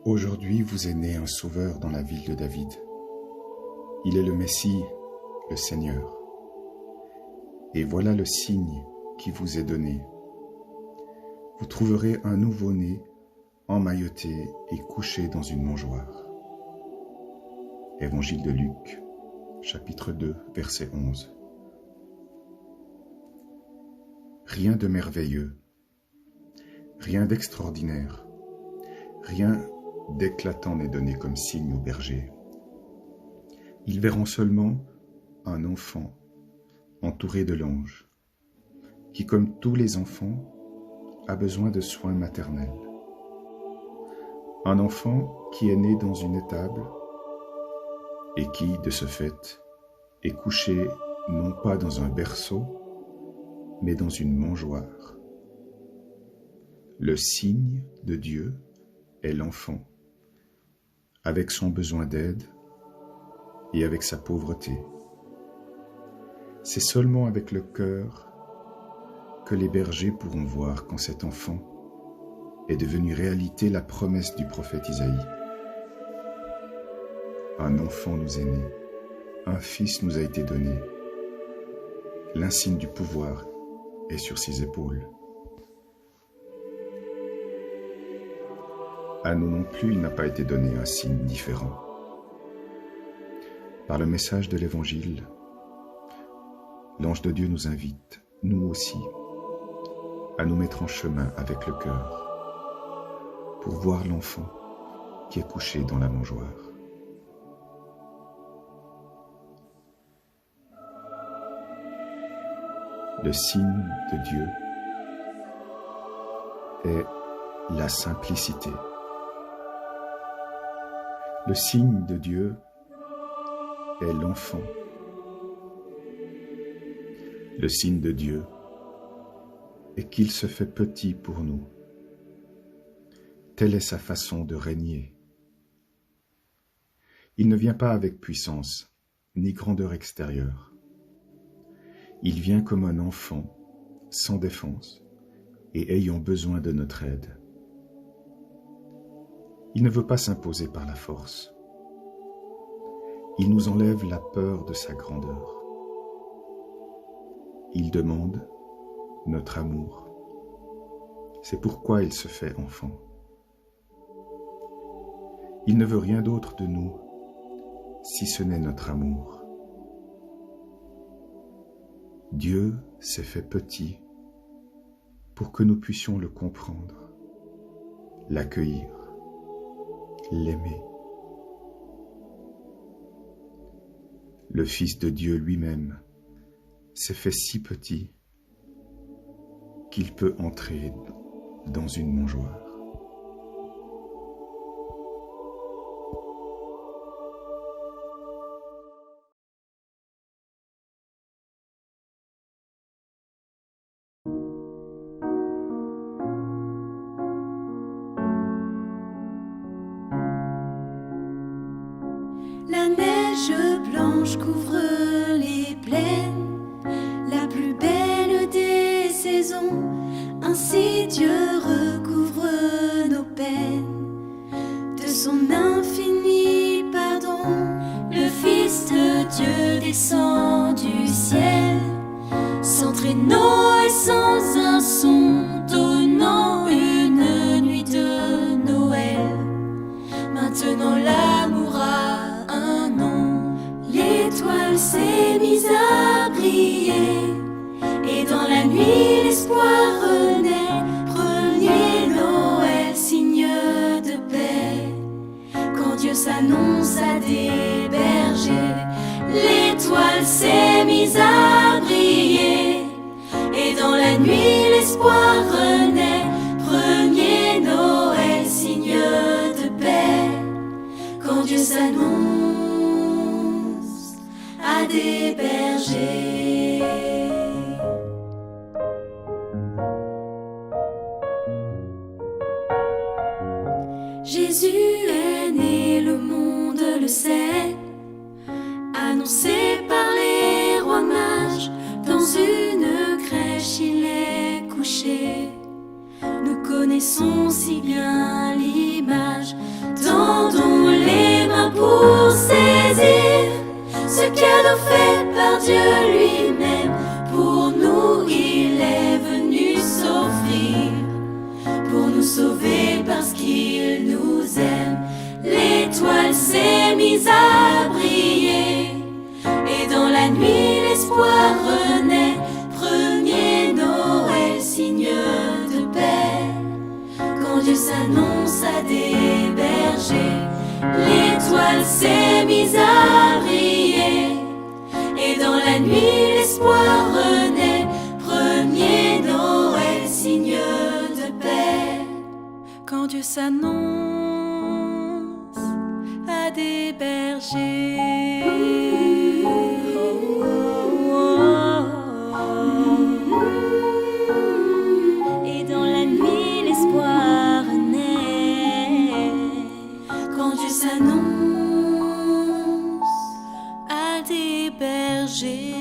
Aujourd'hui vous est né un sauveur dans la ville de David. Il est le Messie, le Seigneur. Et voilà le signe qui vous est donné. Vous trouverez un nouveau-né emmailloté et couché dans une mangeoire. Évangile de Luc, chapitre 2, verset 11. Rien de merveilleux, rien d'extraordinaire, rien d'éclatant n'est donné comme signe aux bergers. Ils verront seulement un enfant entouré de l'ange, qui, comme tous les enfants, a besoin de soins maternels. Un enfant qui est né dans une étable et qui, de ce fait, est couché non pas dans un berceau, mais dans une mangeoire. Le signe de Dieu est l'enfant, avec son besoin d'aide et avec sa pauvreté. C'est seulement avec le cœur que les bergers pourront voir qu'en cet enfant est devenue réalité la promesse du prophète Isaïe. Un enfant nous est né, un fils nous a été donné. L'insigne du pouvoir est sur ses épaules. À nous non plus, il n'a pas été donné un signe différent. Par le message de l'Évangile, l'ange de Dieu nous invite, nous aussi, à nous mettre en chemin avec le cœur pour voir l'enfant qui est couché dans la mangeoire. Le signe de Dieu est la simplicité. Le signe de Dieu est l'enfant. Le signe de Dieu est qu'il se fait petit pour nous. Telle est sa façon de régner. Il ne vient pas avec puissance, ni grandeur extérieure. Il vient comme un enfant, sans défense, et ayant besoin de notre aide. Il ne veut pas s'imposer par la force. Il nous enlève la peur de sa grandeur. Il demande notre amour. C'est pourquoi il se fait enfant. Il ne veut rien d'autre de nous, si ce n'est notre amour. Dieu s'est fait petit pour que nous puissions le comprendre, l'accueillir, l'aimer. Le Fils de Dieu lui-même s'est fait si petit qu'il peut entrer dans une mangeoire. La neige blanche couvre les plaines, la plus belle des saisons. Ainsi Dieu recouvre nos peines de son infini pardon. Le Fils de Dieu descend du ciel, sans traîneau et sans un son, donnant une nuit de Noël. Maintenant l'amour a un nom, l'étoile s'est mise à briller, et dans la nuit l'espoir renaît. Premier Noël, signe de paix, quand Dieu s'annonce à des bergers. L'étoile s'est mise à briller, et dans la nuit l'espoir renaît. Premier Noël, signe de paix, quand Dieu s'annonce à des bergers. Jésus est né, le monde le sait, annoncé par les rois mages. Dans une crèche il est couché, nous connaissons si bien l'image Dieu lui-même, pour nous il est venu s'offrir, pour nous sauver parce qu'il nous aime. L'étoile s'est mise à briller, et dans la nuit l'espoir renaît. Premier Noël, signe de paix, quand Dieu s'annonce à des bergers. L'étoile s'est mise à briller, et dans la nuit l'espoir renaît. Premier Noël, signe de paix, quand Dieu s'annonce à des bergers. Et dans la nuit l'espoir naît, quand Dieu s'annonce à des bergers.